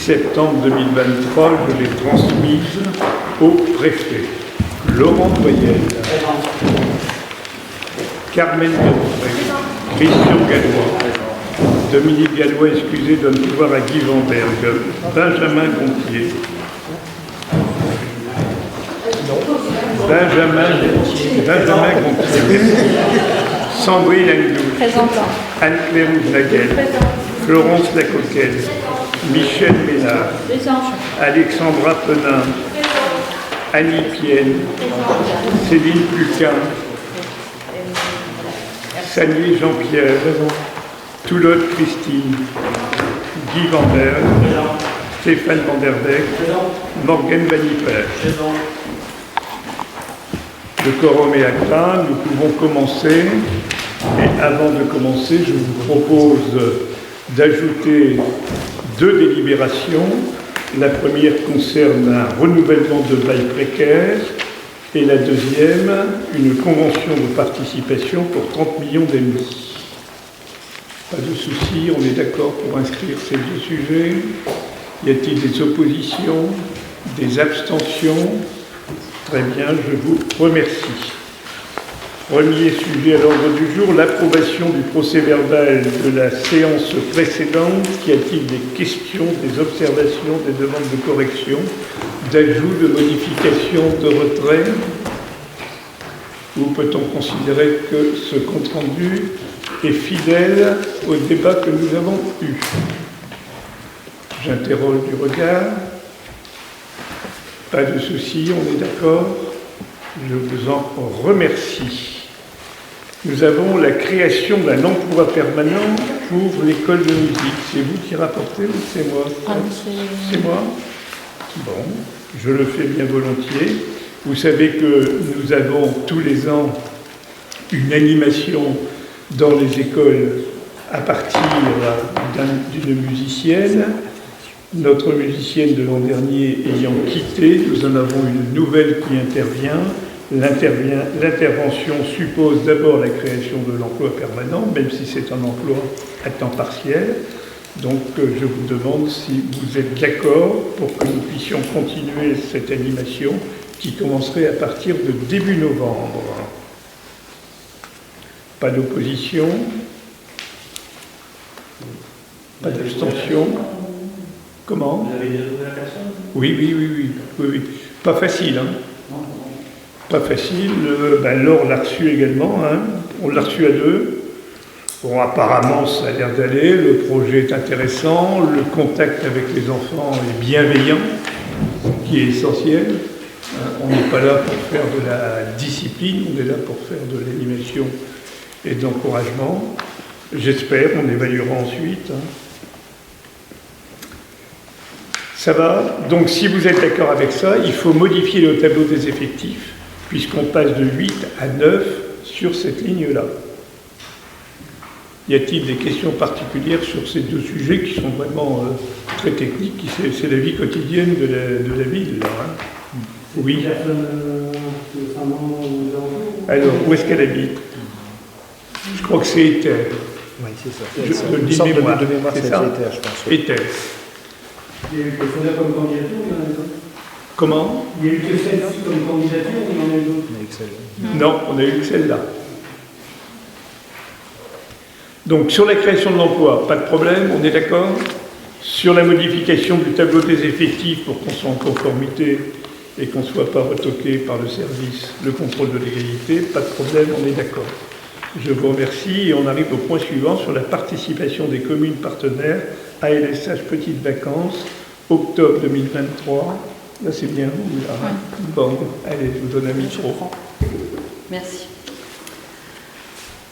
septembre 2023, je l'ai transmise au préfet. Laurent Boyel, Carmen Delpré, Christian Gallois, Dominique Gallois, excusé, donne pouvoir à Guy Vanberg, Benjamin Gontier, Benjamin Gontier, Sandrine Anglou, Anne-Claire Naguel, Florence Lacoquelle, Michel Ménard, Alexandra Penin, Annie Pienne, Céline Pluquin, Sanier Jean-Pierre, Toulotte Christine, Guy Vanberg, Stéphane Vanderbeck, Morgane Vaniper. Le quorum est atteint, nous pouvons commencer. Et avant de commencer, je vous propose d'ajouter 2 délibérations. La première concerne un renouvellement de bail précaire et la deuxième, une convention de participation pour 30 millions d'ennemis. Pas de souci, on est d'accord pour inscrire ces 2 sujets. Y a-t-il des oppositions, des abstentions? Très bien, je vous remercie. Premier sujet à l'ordre du jour, l'approbation du procès-verbal de la séance précédente. Y a-t-il des questions, des observations, des demandes de correction, d'ajout, de modification, de retrait? Ou peut-on considérer que ce compte-rendu est fidèle au débat que nous avons eu? J'interroge du regard. Pas de souci, on est d'accord. Je vous en remercie. Nous avons la création d'un emploi permanent pour l'école de musique. C'est vous qui rapportez ou c'est moi? C'est moi? Bon, je le fais bien volontiers. Vous savez que nous avons tous les ans une animation dans les écoles à partir d'une musicienne. Notre musicienne de l'an dernier ayant quitté, nous en avons une nouvelle qui intervient. L'intervention suppose d'abord la création de l'emploi permanent, même si c'est un emploi à temps partiel. Donc je vous demande si vous êtes d'accord pour que nous puissions continuer cette animation qui commencerait à partir de début novembre. Pas d'opposition? Pas d'abstention? Comment? Vous avez trouvé la personne? Oui. Pas facile, hein? Pas facile. Laure l'a reçu également, hein. On l'a reçu à 2. Bon, apparemment, ça a l'air d'aller. Le projet est intéressant. Le contact avec les enfants est bienveillant, ce qui est essentiel. On n'est pas là pour faire de la discipline, on est là pour faire de l'animation et de l'encouragement. J'espère, on évaluera ensuite, hein. Ça va? Donc si vous êtes d'accord avec ça, il faut modifier le tableau des effectifs, puisqu'on passe de 8 à 9 sur cette ligne-là. Y a-t-il des questions particulières sur ces 2 sujets qui sont vraiment très techniques? C'est la vie quotidienne de la ville, là, hein. Oui. Alors, où est-ce qu'elle habite? Je crois que c'est Éther. Oui, c'est ça. Je le dis de mémoire, c'est ça, Éther, je pense. Éther. Il y a eu que celle-là comme candidature ou il y en a eu d'autres? Comment? Il y a eu que celle-ci comme candidature ou il y en a eu d'autres? Non, on a eu que celle-là. Donc, sur la création de l'emploi, pas de problème, on est d'accord? Sur la modification du tableau des effectifs pour qu'on soit en conformité et qu'on ne soit pas retoqué par le service, le contrôle de l'égalité, pas de problème, on est d'accord. Je vous remercie et on arrive au point suivant sur la participation des communes partenaires à LSH Petites Vacances, octobre 2023. Là, c'est bien vous, là. Oui. Bon, allez, je vous donne un micro. Merci.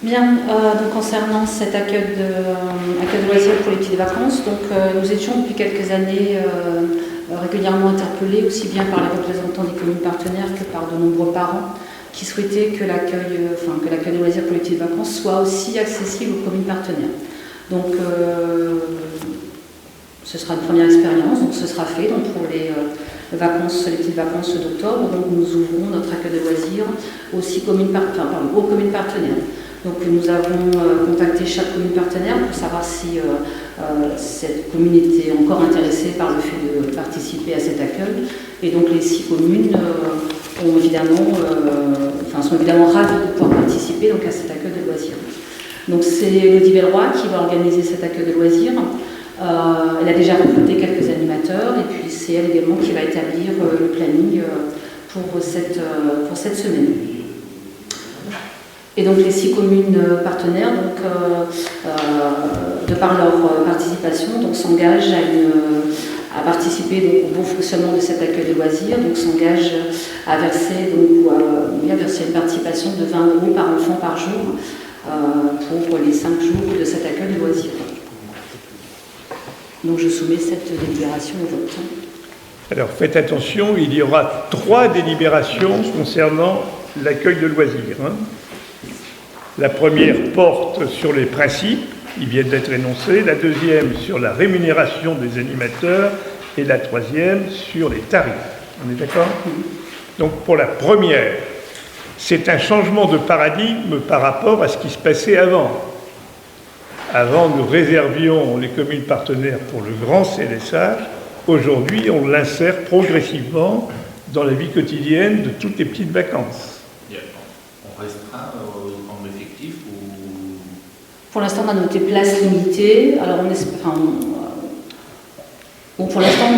Bien, donc concernant cet accueil de loisirs pour les petites vacances, donc nous étions depuis quelques années régulièrement interpellés, aussi bien par les représentants des communes partenaires que par de nombreux parents qui souhaitaient que l'accueil de loisirs pour les petites vacances soit aussi accessible aux communes partenaires. Donc, ce sera une première expérience, donc ce sera fait donc pour les petites vacances d'octobre. Donc, nous ouvrons notre accueil de loisirs aussi aux communes partenaires. Donc nous avons contacté chaque commune partenaire pour savoir si cette commune était encore intéressée par le fait de participer à cet accueil. Et donc les 6 communes sont évidemment ravies de pouvoir participer donc, à cet accueil de loisirs. Donc c'est Elodie Belleroy qui va organiser cet accueil de loisirs. Elle a déjà recruté quelques animateurs et puis c'est elle également qui va établir le planning pour cette semaine. Et donc les 6 communes partenaires, donc, de par leur participation, s'engagent à participer donc, au bon fonctionnement de cet accueil de loisirs, donc s'engagent à verser une participation de 20 € par enfant par jour pour les 5 jours de cet accueil de loisirs. Donc je soumets cette délibération au vote. Alors faites attention, il y aura 3 délibérations concernant l'accueil de loisirs. La première porte sur les principes, ils viennent d'être énoncés. La deuxième sur la rémunération des animateurs. Et la troisième sur les tarifs. On est d'accord ? Donc pour la première, c'est un changement de paradigme par rapport à ce qui se passait avant. Avant, nous réservions les communes partenaires pour le grand CLSH. Aujourd'hui, on l'insère progressivement dans la vie quotidienne de toutes les petites vacances. On restreint en effectif ou... Pour l'instant, on a noté place limitée. Alors, pour l'instant,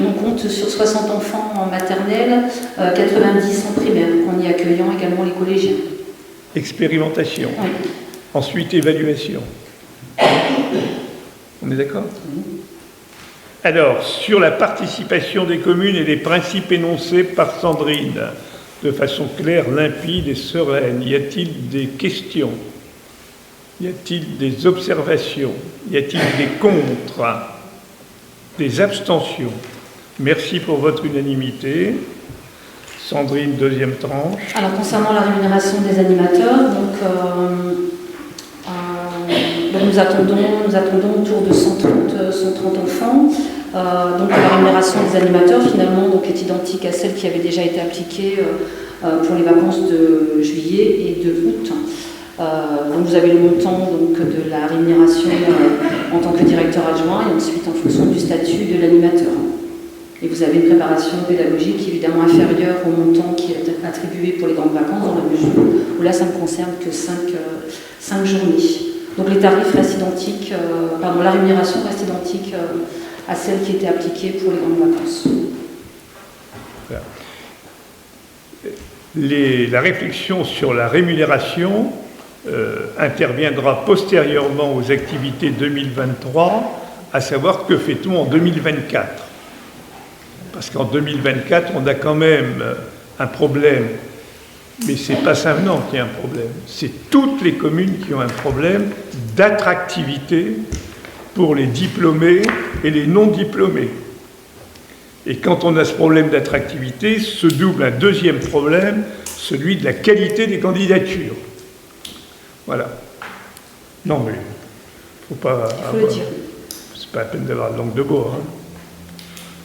on compte sur 60 enfants en maternelle, 90 en primaire, en y accueillant également les collégiens. Expérimentation. Oui. Ensuite, évaluation. On est d'accord ? Alors, sur la participation des communes et les principes énoncés par Sandrine, de façon claire, limpide et sereine, y a-t-il des questions ? Y a-t-il des observations ? Y a-t-il des contre ? Des abstentions? Merci pour votre unanimité. Sandrine, deuxième tranche. Alors, concernant la rémunération des animateurs, nous attendons autour de 130 enfants. Donc la rémunération des animateurs finalement est identique à celle qui avait déjà été appliquée pour les vacances de juillet et de août. Donc vous avez le montant de la rémunération en tant que directeur adjoint et ensuite en fonction du statut de l'animateur. Et vous avez une préparation pédagogique évidemment inférieure au montant qui est attribué pour les grandes vacances dans la mesure où là ça ne concerne que 5 journées. Donc les tarifs restent identiques, la rémunération reste identique à celle qui était appliquée pour les grandes vacances. Voilà. La réflexion sur la rémunération interviendra postérieurement aux activités 2023, à savoir que fait-on en 2024. Parce qu'en 2024, on a quand même un problème, mais ce n'est pas Saint-Venant qui a un problème, c'est toutes les communes qui ont un problème d'attractivité pour les diplômés et les non-diplômés. Et quand on a ce problème d'attractivité, se double un deuxième problème, celui de la qualité des candidatures. Voilà. Non, mais il ne faut pas... Il faut le dire. C'est pas la peine d'avoir la langue de bois.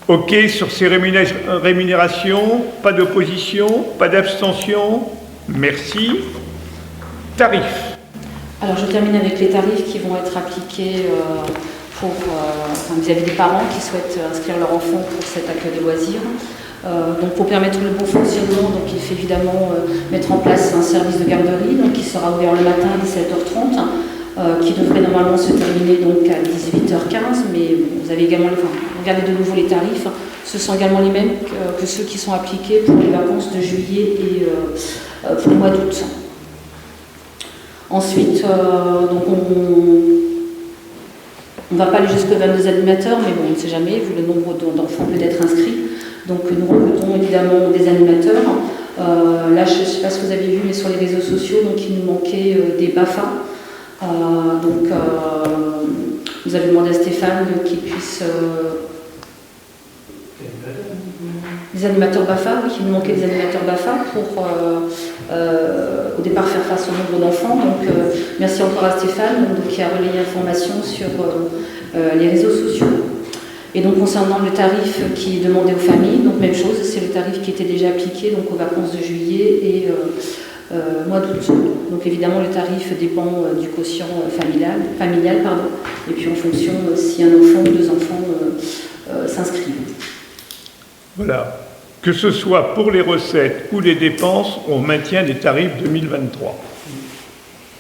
OK, sur ces rémunérations, pas d'opposition, pas d'abstention. Merci. Tarifs. Alors, je termine avec les tarifs qui vont être appliqués vis-à-vis des parents qui souhaitent inscrire leur enfant pour cet accueil de loisirs. Donc pour permettre le bon fonctionnement, il faut évidemment mettre en place un service de garderie qui sera ouvert le matin à 17h30, qui devrait normalement se terminer à 18h15, mais vous avez également, regardez de nouveau les tarifs, ce sont également les mêmes que ceux qui sont appliqués pour les vacances de juillet et pour le mois d'août. Ensuite, on ne va pas aller jusqu'aux 22 animateurs, mais on ne sait jamais, vu le nombre d'enfants peut-être inscrits. Donc nous recrutons évidemment des animateurs. Là, je ne sais pas si vous avez vu, mais sur les réseaux sociaux, il nous manquait des BAFA. Vous avez demandé à Stéphane qu'il puisse... des animateurs BAFA, oui, il nous manquait des animateurs BAFA pour au départ faire face au nombre d'enfants. Donc merci encore à Stéphane qui a relayé l'information sur les réseaux sociaux. Et donc concernant le tarif qui est demandé aux familles, même chose, c'est le tarif qui était déjà appliqué aux vacances de juillet et mois d'août. Donc évidemment, le tarif dépend du quotient familial, et puis en fonction si un enfant ou deux enfants s'inscrivent. Voilà. Que ce soit pour les recettes ou les dépenses, on maintient les tarifs 2023.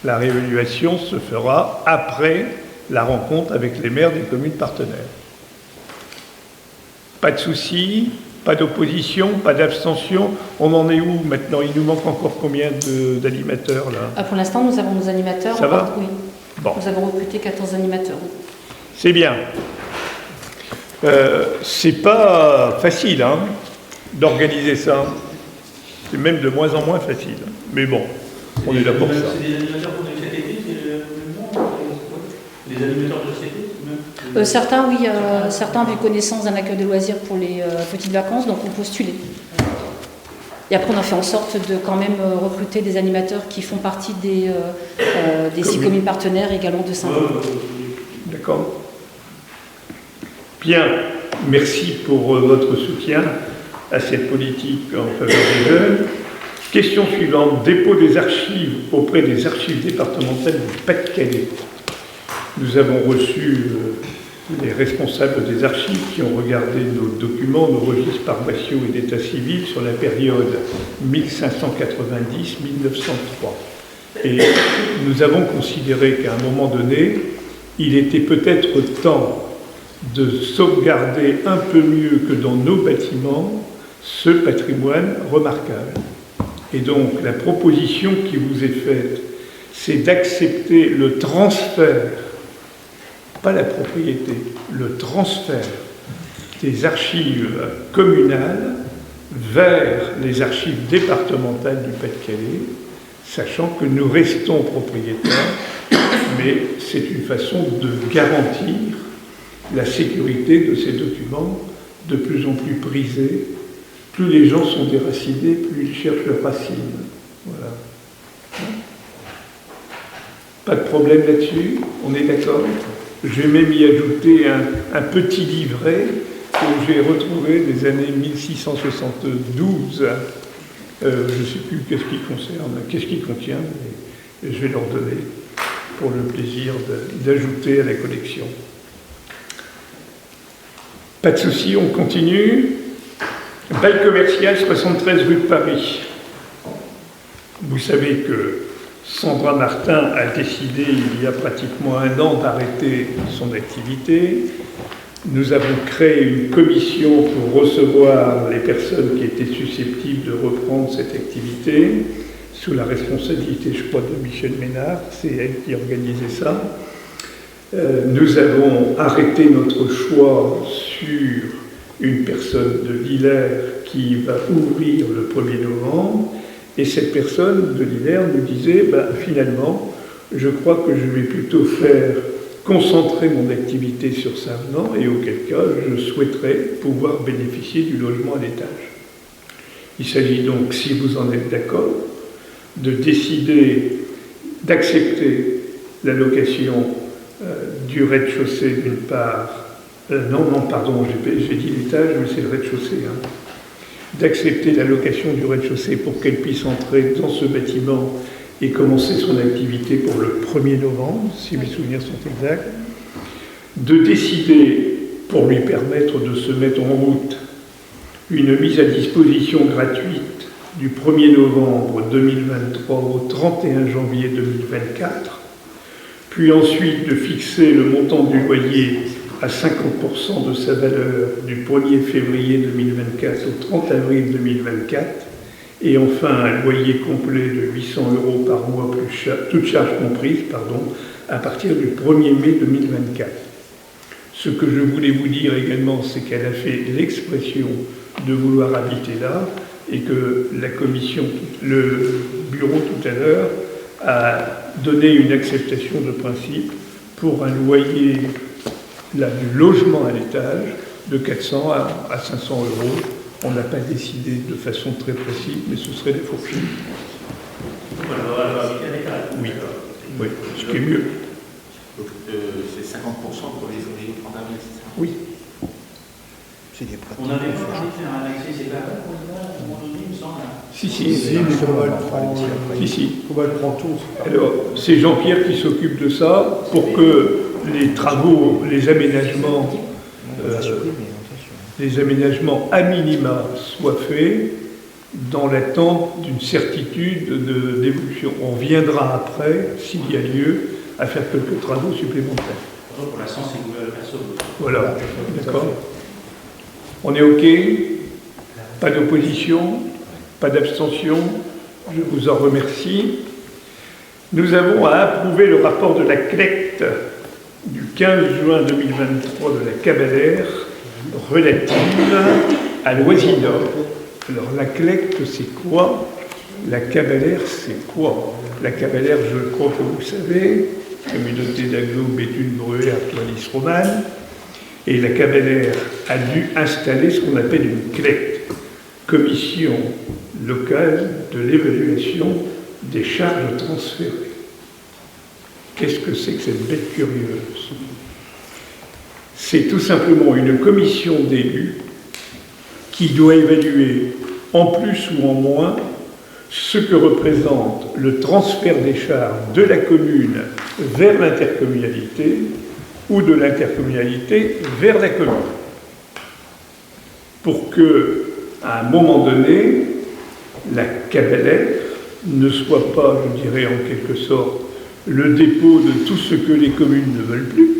La réévaluation se fera après la rencontre avec les maires des communes partenaires. Pas de soucis, pas d'opposition, pas d'abstention. On en est où maintenant? Il nous manque encore combien d'animateurs là? Pour l'instant, nous avons nos animateurs. Ça va? Oui. Bon. Nous avons recruté 14 animateurs. C'est bien. C'est pas facile hein, d'organiser ça. C'est même de moins en moins facile. Mais bon, on est là pour ça. C'est des animateurs qu'on a eu cet été, c'est les animateurs de cet été Certains, oui, certains avaient connaissance d'un accueil de loisirs pour les petites vacances, donc ont postulé. Et après, on a fait en sorte de quand même recruter des animateurs qui font partie des 6 communes partenaires également de Saint-Paul. D'accord. Bien, merci pour votre soutien à cette politique en faveur des jeunes. Question suivante, dépôt des archives auprès des archives départementales du Pas-de-Calais. Nous avons reçu les responsables des archives qui ont regardé nos documents, nos registres paroissiaux et d'état civil sur la période 1590-1903. Et nous avons considéré qu'à un moment donné, il était peut-être temps de sauvegarder un peu mieux que dans nos bâtiments ce patrimoine remarquable. Et donc la proposition qui vous est faite, c'est d'accepter le transfert, pas la propriété, le transfert des archives communales vers les archives départementales du Pas-de-Calais, sachant que nous restons propriétaires, mais c'est une façon de garantir la sécurité de ces documents de plus en plus prisés. Plus les gens sont déracinés, plus ils cherchent leurs racines. Voilà. Pas de problème là-dessus, on est d'accord? Je vais même y ajouter un petit livret que j'ai retrouvé des années 1672. Je ne sais plus qu'est-ce qu'il contient, mais je vais leur donner pour le plaisir d'ajouter à la collection. Pas de souci, on continue. Bail commercial 73 rue de Paris. Vous savez que Sandra Martin a décidé il y a pratiquement 1 an d'arrêter son activité. Nous avons créé une commission pour recevoir les personnes qui étaient susceptibles de reprendre cette activité, sous la responsabilité, je crois, de Michel Ménard. C'est elle qui organisait ça. Nous avons arrêté notre choix sur une personne de Villers qui va ouvrir le 1er novembre. Et cette personne de Villers nous disait, finalement, je crois que je vais plutôt concentrer mon activité sur Savenans, et auquel cas, je souhaiterais pouvoir bénéficier du logement à l'étage. Il s'agit donc, si vous en êtes d'accord, de décider d'accepter la location du rez-de-chaussée d'une part, j'ai dit l'étage, mais c'est le rez-de-chaussée, d'accepter la location du rez-de-chaussée pour qu'elle puisse entrer dans ce bâtiment et commencer son activité pour le 1er novembre, si mes souvenirs sont exacts, de décider, pour lui permettre de se mettre en route, une mise à disposition gratuite du 1er novembre 2023 au 31 janvier 2024, puis ensuite de fixer le montant du loyer à 50% de sa valeur du 1er février 2024 au 30 avril 2024, et enfin un loyer complet de 800 € par mois, toutes charges comprises, à partir du 1er mai 2024. Ce que je voulais vous dire également, c'est qu'elle a fait l'expression de vouloir habiter là, et que la commission, le bureau tout à l'heure, a donné une acceptation de principe pour un loyer du logement à l'étage de 400 à 500 €. On n'a pas décidé de façon très précise, mais ce serait des fourchettes. Oui, oui, ce qui est mieux. Donc c'est 50% pour les ouvriers 30 avril, c'est ça? Oui. C'est des pratiques. On avait pas parlé de faire un accès séparé pour le à un moment donné, il me semble. Si, Comment elle prend tout. Alors, c'est Jean-Pierre qui s'occupe de ça pour que les travaux, les aménagements à minima soient faits dans l'attente d'une certitude d'évolution. On viendra après, s'il y a lieu, à faire quelques travaux supplémentaires. Pour l'instant, c'est ouvert à personne. Voilà, d'accord. On est OK? Pas d'opposition? Pas d'abstention? Je vous en remercie. Nous avons à approuver le rapport de la CLECT du 15 juin 2023 de la Cabalère relative à l'Oisinor. Alors la CLECT, c'est quoi? La Cabalère, c'est quoi? La Cabalère, je crois que vous savez, communauté d'agglo Béthune Bruay Artois-Lys Romane, et la Cabalère a dû installer ce qu'on appelle une CLECT, commission locale de l'évaluation des charges transférées. Qu'est-ce que c'est que cette bête curieuse? C'est tout simplement une commission d'élus qui doit évaluer en plus ou en moins ce que représente le transfert des charges de la commune vers l'intercommunalité ou de l'intercommunalité vers la commune. Pour que, à un moment donné, la Cabalère ne soit pas, je dirais en quelque sorte, le dépôt de tout ce que les communes ne veulent plus,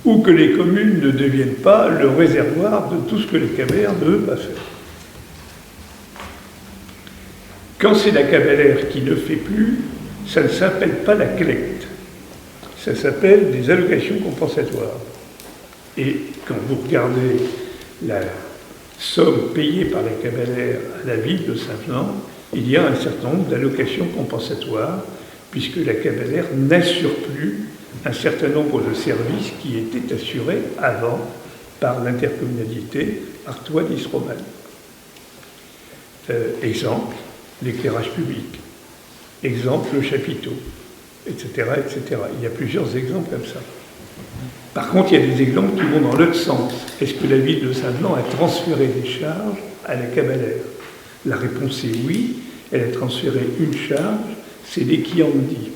ou que les communes ne deviennent pas le réservoir de tout ce que les Cabalères ne veulent pas faire. Quand c'est la Cabalère qui ne fait plus, ça ne s'appelle pas la CLECT, ça s'appelle des allocations compensatoires. Et quand vous regardez la somme payée par la Cabalère à la ville de Saint-Jean, il y a un certain nombre d'allocations compensatoires, puisque la Cabalère n'assure plus un certain nombre de services qui étaient assurés avant par l'intercommunalité Artois-Lys Romane. Exemple, l'éclairage public. Exemple, le chapiteau, etc., etc. Il y a plusieurs exemples comme ça. Par contre, il y a des exemples qui vont dans l'autre sens. Est-ce que la ville de Saint-Jean a transféré des charges à la Cabalère? La réponse est oui. Elle a transféré une charge, c'est l'Equiandi.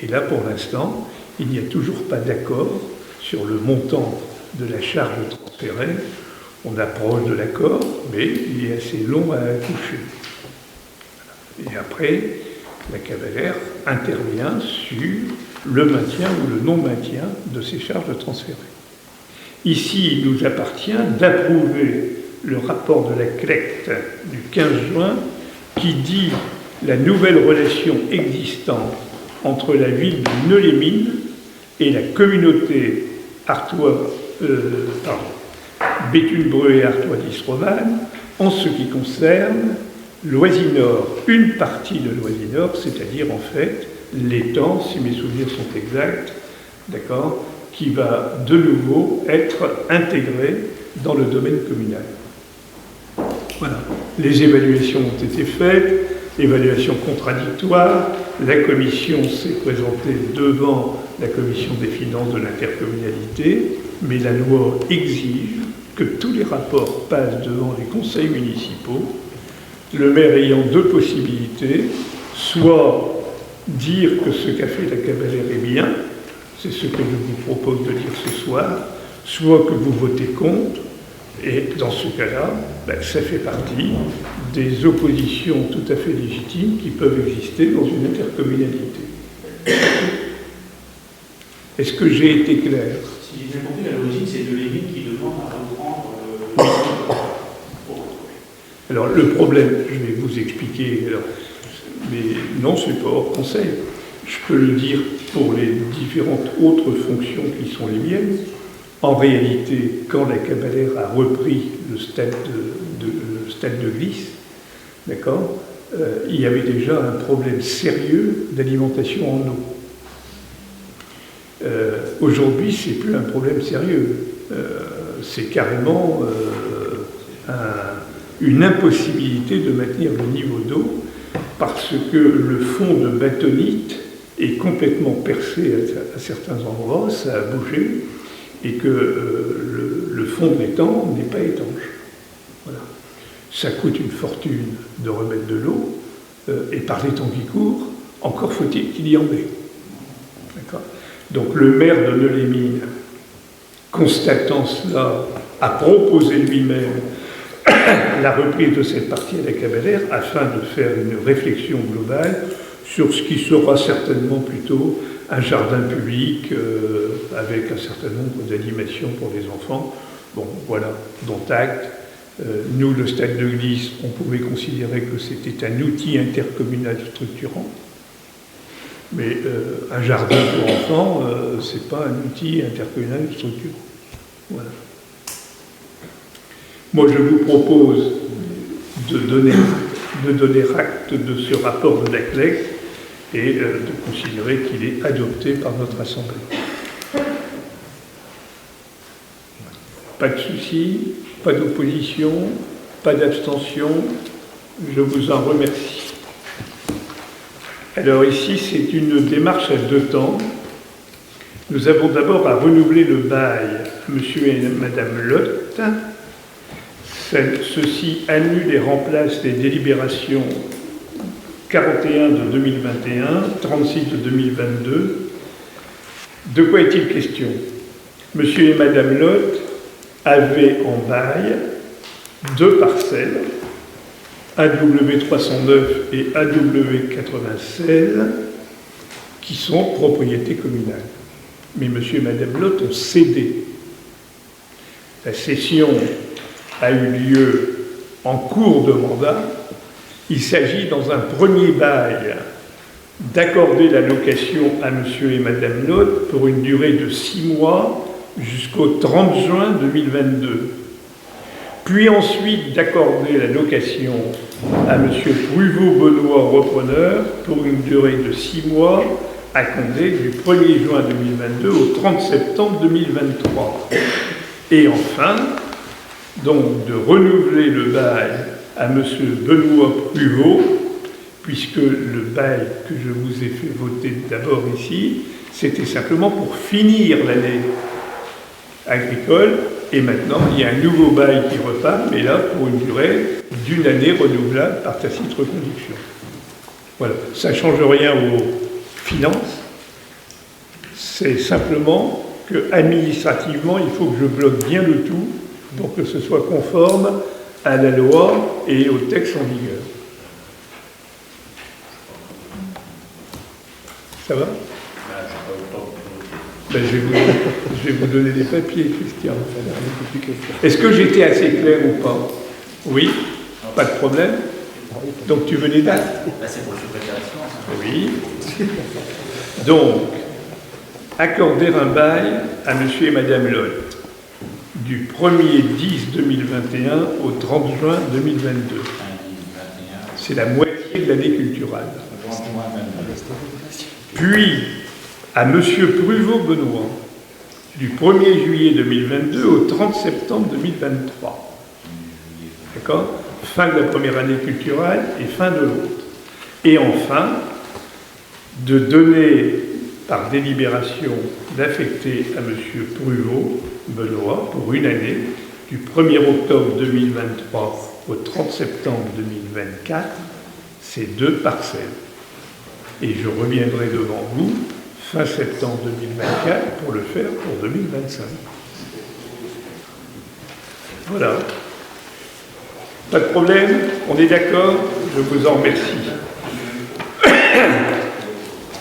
Et là, pour l'instant, il n'y a toujours pas d'accord sur le montant de la charge transférée. On approche de l'accord, mais il est assez long à accoucher. Et après, la Cabalère intervient sur le maintien ou le non-maintien de ces charges transférées. Ici, il nous appartient d'approuver le rapport de la CLECT du 15 juin qui dit la nouvelle relation existante entre la ville de Neu-les-Mines et la communauté Béthune Bruay et Artois-Lys Romane en ce qui concerne l'Oisinor, une partie de l'Oisinor, c'est-à-dire en fait l'étang, si mes souvenirs sont exacts, d'accord, qui va de nouveau être intégré dans le domaine communal. Voilà. Les évaluations ont été faites, évaluation contradictoire, la commission s'est présentée devant la commission des finances de l'intercommunalité, mais la loi exige que tous les rapports passent devant les conseils municipaux, le maire ayant deux possibilités, soit dire que ce qu'a fait la Cabalère est bien, c'est ce que je vous propose de dire ce soir, soit que vous votez contre, et dans ce cas-là, ça fait partie des oppositions tout à fait légitimes qui peuvent exister dans une intercommunalité. Est-ce que j'ai été clair? Si j'ai bien compris, à l'origine, c'est Neu-les-Mines qui demande à reprendre. Alors, le problème, je vais vous expliquer, mais non, c'est pas hors conseil. Je peux le dire pour les différentes autres fonctions qui sont les miennes. En réalité, quand la Cabalère a repris le stade de Glisse, d'accord, il y avait déjà un problème sérieux d'alimentation en eau. Aujourd'hui, c'est plus un problème sérieux. C'est carrément une impossibilité de maintenir le niveau d'eau parce que le fond de bâtonite est complètement percé à certains endroits, ça a bougé, et que le fond de l'étang n'est pas étanche. Voilà. Ça coûte une fortune de remettre de l'eau, et par les temps qui courent, encore faut-il qu'il y en ait. D'accord ? Donc le maire de Nœux-les-Mines, constatant cela, a proposé lui-même la reprise de cette partie à la Cavalère afin de faire une réflexion globale sur ce qui sera certainement plutôt un jardin public avec un certain nombre d'animations pour les enfants. Bon, voilà, dont acte. Nous, le Stade de Glisse, on pouvait considérer que c'était un outil intercommunal structurant. Mais un jardin pour enfants, ce n'est pas un outil intercommunal structurant. Voilà. Moi, je vous propose de donner acte de ce rapport de la CLEC et de considérer qu'il est adopté par notre Assemblée. Pas de soucis, pas d'opposition, pas d'abstention. Je vous en remercie. Alors ici, c'est une démarche à deux temps. Nous avons d'abord à renouveler le bail Monsieur et Madame Lotte. Ceci annule et remplace les délibérations 41 de 2021, 36 de 2022. De quoi est-il question? Monsieur et Madame Lotte avaient en bail deux parcelles, AW309 et AW96, qui sont propriétés communales. Mais monsieur et madame Lotte ont cédé. La cession a eu lieu en cours de mandat. Il s'agit dans un premier bail d'accorder la location à monsieur et madame Lotte pour une durée de 6 mois jusqu'au 30 juin 2022. Puis ensuite d'accorder la location à M. Pruvot-Benoît, repreneur, pour une durée de 6 mois à compter du 1er juin 2022 au 30 septembre 2023. Et enfin, donc de renouveler le bail à M. Benoît Pruvot, puisque le bail que je vous ai fait voter d'abord ici, c'était simplement pour finir l'année agricole. Et maintenant, il y a un nouveau bail qui repart, mais là, pour une durée d'une année renouvelable par tacite reconduction. Voilà. Ça ne change rien aux finances. C'est simplement que, administrativement, il faut que je bloque bien le tout pour que ce soit conforme à la loi et au texte en vigueur. Ça va ? Ben, je vais vous donner des papiers, Christian. Est-ce que j'étais assez clair ou pas? Oui, pas de problème. Donc tu veux les dates? C'est pour le secrétaire. Oui. Donc, accorder un bail à monsieur et madame Lotte du 1er 10-2021 au 30 juin 2022. C'est la moitié de l'année culturelle. Puis, à M. Pruvot-Benoît, du 1er juillet 2022 au 30 septembre 2023. D'accord? Fin de la première année culturelle et fin de l'autre. Et enfin, de donner par délibération d'affecter à M. Pruvot-Benoît pour une année, du 1er octobre 2023 au 30 septembre 2024, ces deux parcelles. Et je reviendrai devant vous fin septembre 2024 pour le faire pour 2025. Voilà. Pas de problème? On est d'accord? Je vous en remercie.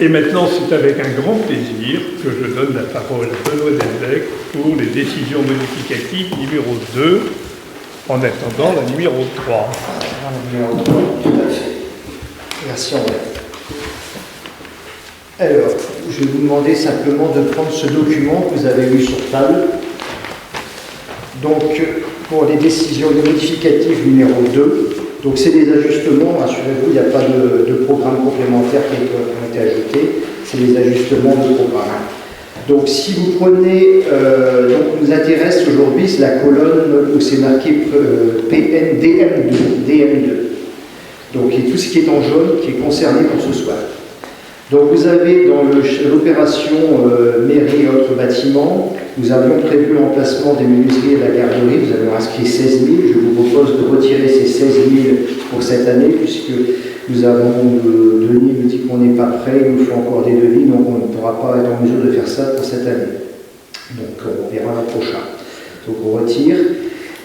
Et maintenant, c'est avec un grand plaisir que je donne la parole à Benoît Delbecq pour les décisions modificatives numéro 2, en attendant la numéro 3. La numéro 3, tout à fait. Merci André. Alors, je vais vous demander simplement de prendre ce document que vous avez eu sur table. Donc, pour les décisions modificatives numéro 2, donc c'est des ajustements, rassurez-vous, il n'y a pas de programme complémentaire qui ont été ajoutés, c'est des ajustements de programme. Donc, si vous prenez, donc nous intéresse aujourd'hui, c'est la colonne où c'est marqué PN DM2. Donc, et tout ce qui est en jaune qui est concerné pour ce soir. Donc vous avez dans l'opération mairie notre bâtiment. Nous avions prévu l'emplacement des menuiseries et de la garderie. Nous avions inscrit 16 000. Je vous propose de retirer ces 16 000 pour cette année, puisque nous avons, Denis nous dit qu'on n'est pas prêt, il nous faut encore des devis, donc on ne pourra pas être en mesure de faire ça pour cette année. Donc on verra l'an prochain. Donc on retire.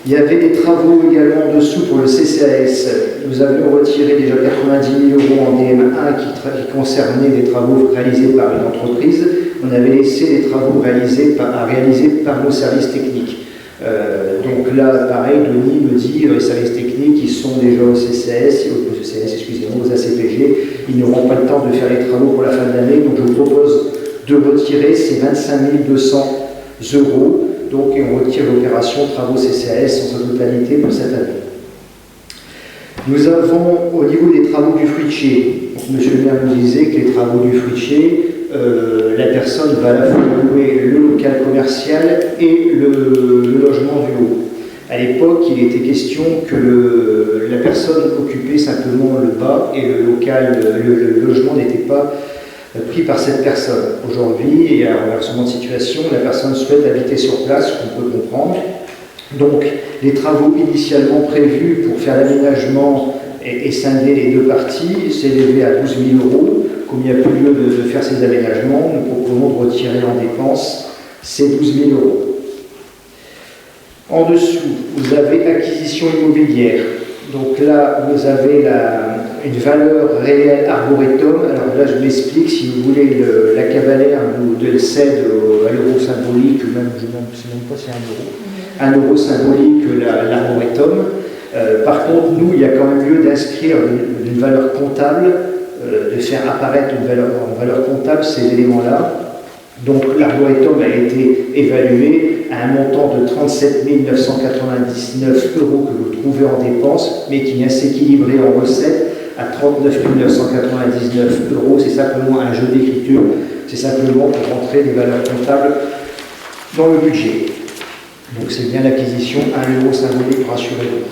Il y avait des travaux également en dessous pour le CCAS. Nous avions retiré déjà 90 000 € en DM1 qui concernaient des travaux réalisés par une entreprise. On avait laissé les travaux réalisés par nos services techniques. Donc là, pareil, Denis me dit, les services techniques, ils sont déjà au CCAS, aux ACPG, ils n'auront pas le temps de faire les travaux pour la fin de l'année, donc je vous propose de retirer ces 25 200 €, donc et on retire l'opération travaux CCAS en sa totalité pour cette année. Nous avons, au niveau des travaux du fruitier, M. le maire nous disait que les travaux du fruitier, la personne va à la fois louer le local commercial et le logement du haut. À l'époque, il était question que la personne occupait simplement le bas et le logement n'était pas pris par cette personne. Aujourd'hui, il y a un renversement de situation, la personne souhaite habiter sur place, ce qu'on peut comprendre. Donc, les travaux initialement prévus pour faire l'aménagement et scinder les deux parties s'élevaient à 12 000 €. Comme il n'y a plus lieu de faire ces aménagements, nous proposons de retirer en dépenses ces 12 000 €. En dessous, vous avez acquisition immobilière. Donc là, vous avez une valeur réelle arboretum. Alors là, je m'explique, si vous voulez, la cavalaire nous le cède à l'euro symbolique, même, je ne sais même pas si c'est 1 €. 1 € symbolique l'arboretum. Par contre, nous, il y a quand même lieu d'inscrire une valeur comptable, de faire apparaître une valeur comptable ces éléments-là. Donc l'arboretum a été évalué à un montant de 37 999 € que vous trouvez en dépenses, mais qui vient s'équilibrer en recettes à 39 999 €. C'est simplement un jeu d'écriture, c'est simplement pour rentrer des valeurs comptables dans le budget. Donc c'est bien l'acquisition, 1 € symbolique, rassurez-vous.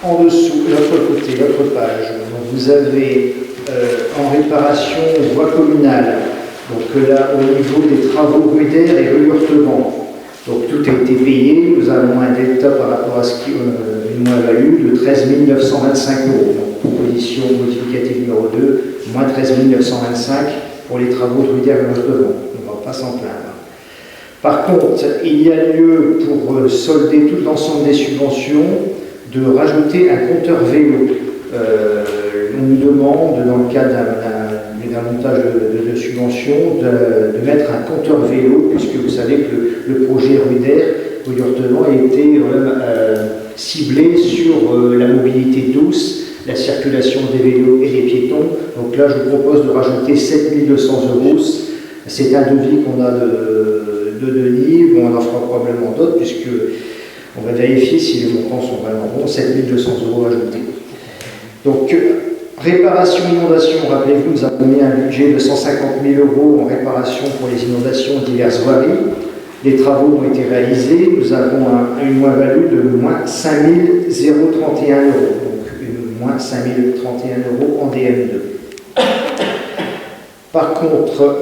En dessous, l'autre côté, l'autre page, donc vous avez en réparation voie communale. Donc là, au niveau des travaux rue d'Air et rue Hurtevent, donc tout a été payé. Nous avons un delta par rapport à ce qui une moins-value de 13 925 €. Donc proposition modificative numéro 2, moins 13 925 pour les travaux de rue d'Air et Hurtevent. On ne va pas s'en plaindre. Par contre, il y a lieu pour solder tout l'ensemble des subventions de rajouter un compteur vélo. On nous demande, dans le cadre d'un montage de subvention, de mettre un compteur vélo, puisque vous savez que le projet rue d'Air, rue Hurtevent, a été ciblé sur la mobilité douce, la circulation des vélos et des piétons. Donc là, je vous propose de rajouter 7 200 €. C'est un devis qu'on a de Denis. Bon, on en fera probablement d'autres, puisque on va vérifier si les montants sont vraiment bons. 7 200 € ajoutés. Donc, réparation inondation, rappelez-vous, nous avons mis un budget de 150 000 € en réparation pour les inondations diverses voiries. Les travaux ont été réalisés. Nous avons une moins-value de moins 5 031 €. Donc, moins 5 031 € en DM2. Par contre,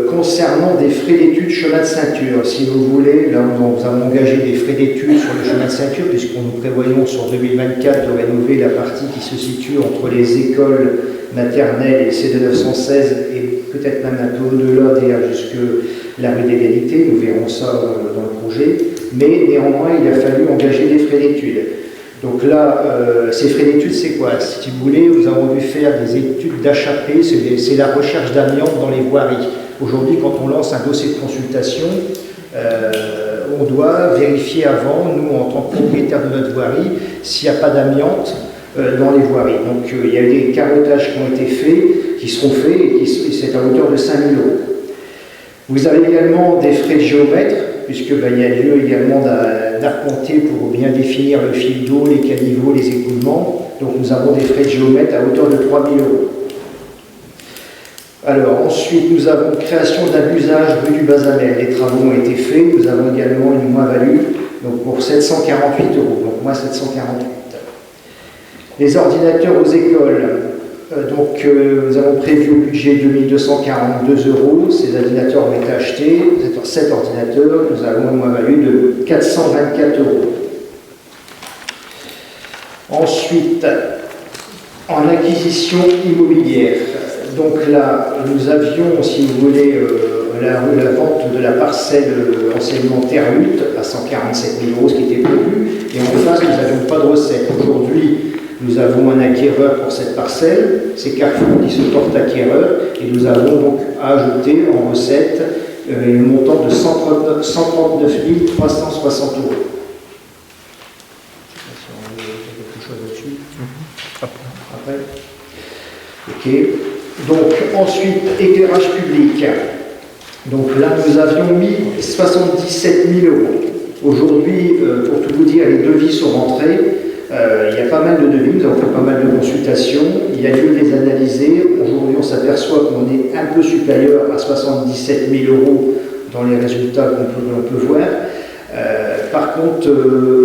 concernant des frais d'études chemin de ceinture, si vous voulez, là nous avons engagé des frais d'études sur le chemin de ceinture, puisqu'on nous prévoyons sur 2024 de rénover la partie qui se situe entre les écoles maternelles et CD 916 et peut-être même un peu au-delà d'ailleurs jusque la rue d'Égalité. Nous verrons ça dans le projet. Mais néanmoins, il a fallu engager des frais d'études. Donc là, ces frais d'études, c'est quoi? Si vous voulez, nous avons dû faire des études d'HAP, c'est la recherche d'amiante dans les voiries. Aujourd'hui, quand on lance un dossier de consultation, on doit vérifier avant, nous, en tant que propriétaire de notre voirie, s'il n'y a pas d'amiante dans les voiries. Donc il y a des carottages qui ont été faits, qui seront faits, et c'est à hauteur de 5 000 €. Vous avez également des frais de géomètre, puisque il y a lieu également d'arpenter pour bien définir le fil d'eau, les caniveaux, les écoulements. Donc nous avons des frais de géomètre à hauteur de 3 000 €. Alors ensuite, nous avons création d'un usage rue du Bazamel. Les travaux ont été faits. Nous avons également une moins-value, donc pour 748 €, donc moins 748. Les ordinateurs aux écoles. Nous avons prévu au budget 2242 €. Ces ordinateurs ont été achetés. 7 ordinateurs. Nous avons une moins-value de 424 €. Ensuite, en acquisition immobilière. Donc là, nous avions, si vous voulez, la vente de la parcelle anciennement Terre Lutte à 147 000 €, ce qui était prévu. Et en face, nous n'avions pas de recettes. Aujourd'hui, nous avons un acquéreur pour cette parcelle, c'est Carrefour qui se porte acquéreur, et nous avons donc ajouté en recette un montant de 139 360 €. Après. Ok. Donc ensuite, éclairage public. Donc là, nous avions mis 77 000 €. Aujourd'hui, pour tout vous dire, les devis sont rentrés. Il y a pas mal de devis, nous avons fait pas mal de consultations. Il y a lieu de les analyser. Aujourd'hui, on s'aperçoit qu'on est un peu supérieur à 77 000 € dans les résultats qu'on peut voir. Par contre,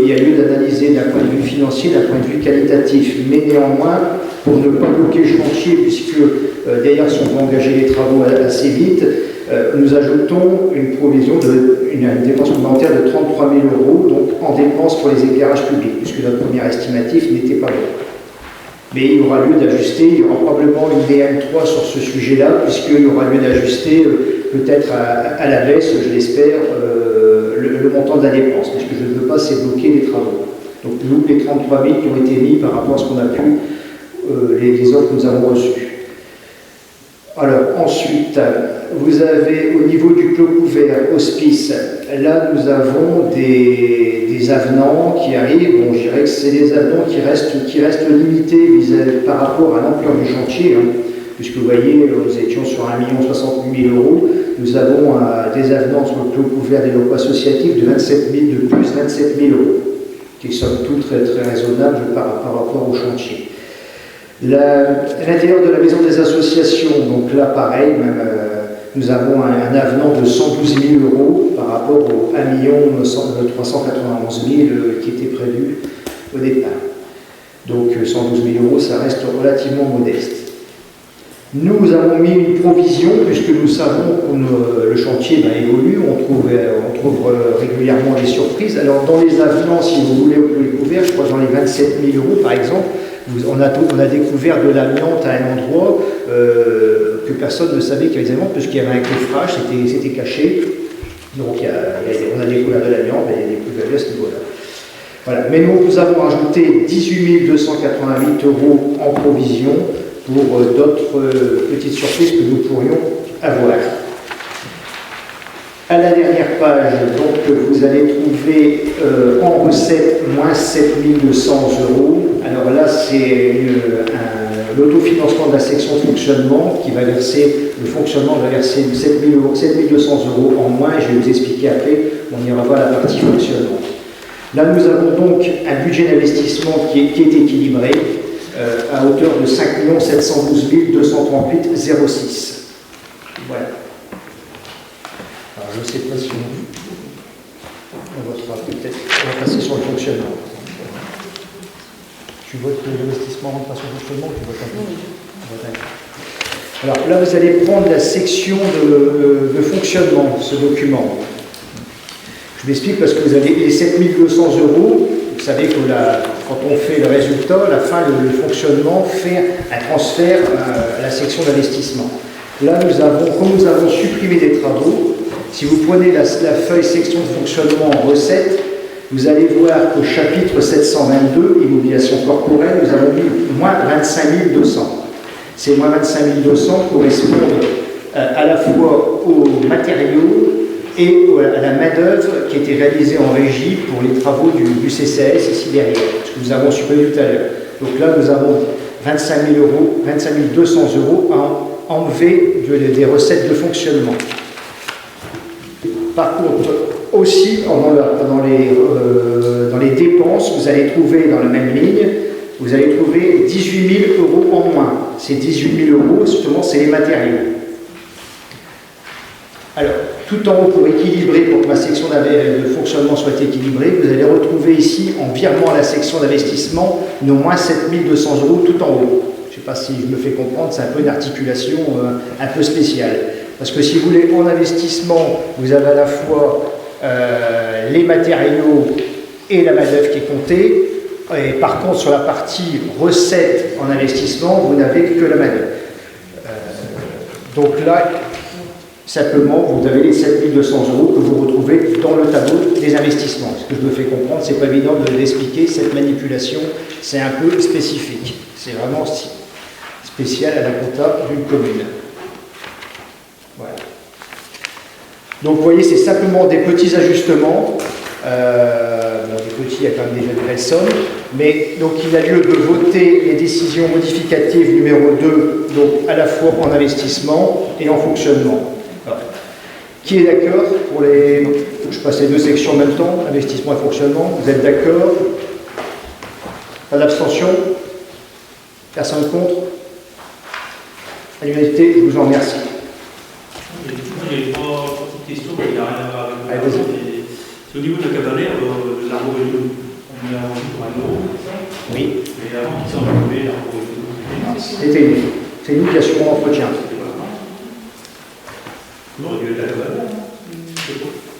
il y a lieu d'analyser d'un point de vue financier, d'un point de vue qualitatif. Mais néanmoins, pour ne pas bloquer le chantier, puisque d'ailleurs, si on peut engager les travaux assez vite, nous ajoutons une provision une dépense complémentaire de 33 000 €, donc en dépenses pour les éclairages publics, puisque notre premier estimatif n'était pas bon. Mais il y aura lieu d'ajuster, il y aura probablement une DM3 sur ce sujet-là, puisqu'il y aura lieu d'ajuster peut-être à la baisse, je l'espère, le montant de la dépense. Mais ce que je ne veux pas, c'est bloquer les travaux. Donc nous, les 33 000 qui ont été mis par rapport à ce qu'on a pu, les offres que nous avons reçues. Alors ensuite, vous avez au niveau du clos couvert hospice, là nous avons des avenants qui arrivent. Bon, je dirais que c'est des avenants qui restent limités par rapport à l'ampleur du chantier, hein, puisque vous voyez, nous étions sur 1 068 000 €. Nous avons des avenants sur le clos couvert des locaux associatifs de 27 000, de plus 27 000 €, qui sont tous très, très raisonnables par rapport au chantier. L'intérieur de la maison des associations, donc là pareil, nous avons un avenant de 112 000 € par rapport aux 1 391 000 € qui était prévu au départ. Donc 112 000 €, ça reste relativement modeste. Nous avons mis une provision, puisque nous savons que le chantier évolue, on trouve régulièrement des surprises. Alors dans les avenants, si vous voulez, vous pouvez découvrir, je crois dans les 27 000 € par exemple, on a découvert de l'amiante à un endroit que personne ne savait qu'il y avait des amiantes, puisqu'il y avait un coffrage, c'était caché. Donc on a découvert de l'amiante, il y a des plus-values à ce niveau-là. Voilà. Mais nous avons ajouté 18 288 € en provision pour d'autres petites surprises que nous pourrions avoir. À la dernière page, donc, vous allez trouver en recette moins 7 200 €. Alors là, c'est l'autofinancement de la section de fonctionnement qui va verser, le fonctionnement va verser 7 200 € en moins, et je vais vous expliquer après, on ira voir la partie fonctionnement. Là, nous avons donc un budget d'investissement qui est équilibré à hauteur de 5 712 238,06 €. Voilà. Alors, je ne sais pas si on votera peut-être, on va passer sur le fonctionnement. Tu votes l'investissement en passant au fonctionnement ou tu votes un peu? Alors là, vous allez prendre la section de fonctionnement, ce document. Je m'explique parce que vous avez les 7 200 €. Vous savez que quand on fait le résultat, à la fin, le fonctionnement fait un transfert à la section d'investissement. Là, comme nous avons supprimé des travaux, si vous prenez la feuille section de fonctionnement en recette, vous allez voir qu'au chapitre 722, immobilisation corporelle, nous avons mis moins 25 200. Ces moins 25 200 correspondent à la fois aux matériaux et à la main-d'œuvre qui a été réalisée en régie pour les travaux du CCAS ici derrière, ce que nous avons supprimé tout à l'heure. Donc là, nous avons 25 200 € à enlever des recettes de fonctionnement. Par contre, aussi, dans les dépenses, vous allez trouver dans la même ligne, vous allez trouver 18 000 € en moins. Ces 18 000 €, justement, c'est les matériaux. Alors, tout en haut, pour équilibrer, pour que ma section de fonctionnement soit équilibrée, vous allez retrouver ici, en virement à la section d'investissement, nos moins 7 200 € tout en haut. Je ne sais pas si je me fais comprendre, c'est un peu une articulation un peu spéciale. Parce que si vous voulez, en investissement, vous avez à la fois les matériaux et la main-d'œuvre qui est comptée. Et par contre, sur la partie recettes en investissement, vous n'avez que la main-d'œuvre. Donc là, simplement, vous avez les 7 200 € que vous retrouvez dans le tableau des investissements. Ce que je me fais comprendre, c'est pas évident de l'expliquer, cette manipulation, c'est un peu spécifique. C'est vraiment spécial à la compta d'une commune. Voilà. Donc vous voyez, c'est simplement des petits ajustements. Des petits, il y a quand même déjà de belles sommes. Mais donc il a lieu de voter les décisions modificatives numéro 2, donc à la fois en investissement et en fonctionnement. Alors, qui est d'accord pour les... Je passe les deux sections en même temps, investissement et fonctionnement. Vous êtes d'accord? Pas d'abstention? Personne contre? À l'unanimité, je vous en remercie. J'ai trois petites questions, mais il n'y a rien à voir avec Allez, c'est au niveau de la cavalère, l'arbre vélo, on l'a vendu pour 1 €, c'est ça? Oui. Mais avant qu'ils s'en trouvaient, l'arbre vélo, C'était nous. C'est nous qui assurons l'entretien. non, il y a eu la cavalère.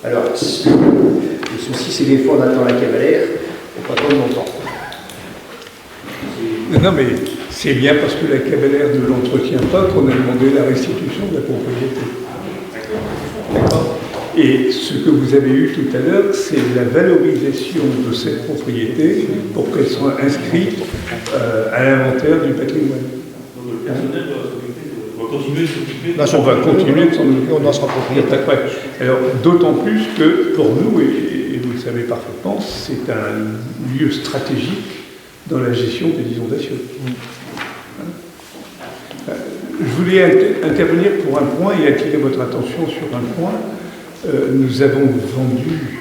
Alors, le souci, c'est des fois on attend la cavalière, on pas trop longtemps. Non, mais c'est bien parce que la cavalière ne l'entretient pas qu'on a demandé la restitution de la propriété. D'accord. Et ce que vous avez eu tout à l'heure, c'est la valorisation de cette propriété pour qu'elle soit inscrite à l'inventaire du patrimoine. Donc le personnel doit continuer de s'occuper. Non, On va continuer de s'en occuper. On en sera propriétaire. Alors, d'autant plus que pour nous, et vous le savez parfaitement, c'est un lieu stratégique dans la gestion des inondations. Je voulais intervenir pour un point et attirer votre attention sur un point. Nous avons vendu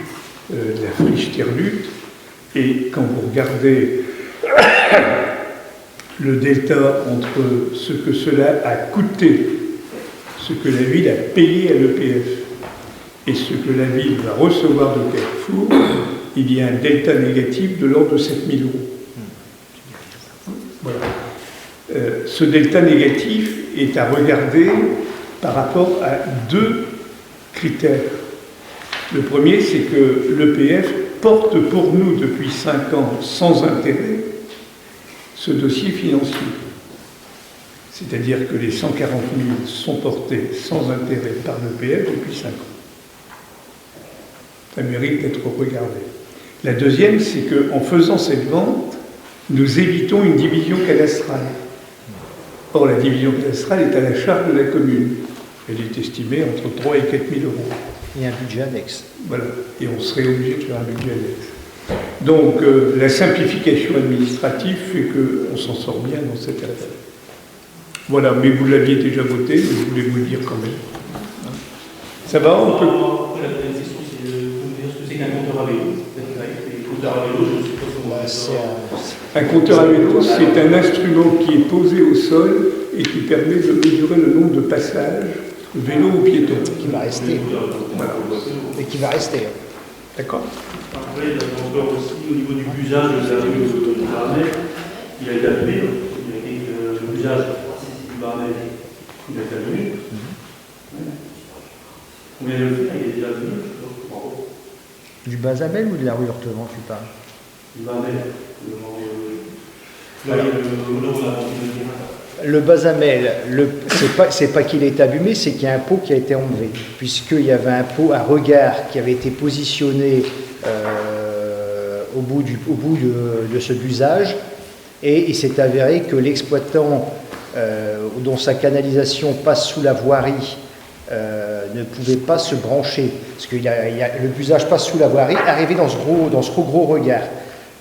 la friche Terre-Lutte et quand vous regardez le delta entre ce que cela a coûté, ce que la ville a payé à l'EPF et ce que la ville va recevoir de Carrefour, il y a un delta négatif de l'ordre de 7 000 €. Voilà. Ce delta négatif est à regarder par rapport à deux critères. Le premier, c'est que l'EPF porte pour nous depuis 5 ans sans intérêt ce dossier financier. C'est-à-dire que les 140 000 sont portés sans intérêt par l'EPF depuis 5 ans. Ça mérite d'être regardé. La deuxième, c'est qu'en faisant cette vente, nous évitons une division cadastrale. Or, la division cadastrale est à la charge de la commune. Elle est estimée entre 3 et 4 000 €. Il y a un budget annexe. Voilà. Et on serait obligé de faire un budget annexe. Donc, la simplification administrative fait qu'on s'en sort bien dans cette affaire. Voilà, mais vous l'aviez déjà voté, mais je voulais vous le dire quand même. Ça va, on peut... Après, la deuxième question, c'est de vous dire ce que c'est qu'un compteur à vélo. Les compteurs à vélo, je ne sais pas comment Un compteur à vélo, c'est un instrument qui est posé au sol et qui permet de mesurer le nombre de passages, vélo ou piéton. Qui va rester. Voilà. Et qui va rester. D'accord. Après, il y a encore aussi au niveau du busage de la rue de Barnet, il a été allumé. Il a dit que le busage du Barnet, il a été allumé. Combien de fois il est déjà allumé? Du Bazamel ou de la rue Hortevent, tu parles? Du Barnet. Là, il y a le nom de la Le Bazamel, c'est pas qu'il est abîmé, c'est qu'il y a un pot qui a été enlevé, puisqu'il y avait un pot à regard qui avait été positionné au bout de ce busage, et il s'est avéré que l'exploitant dont sa canalisation passe sous la voirie ne pouvait pas se brancher, parce que le busage passe sous la voirie, arrivé dans ce gros regard.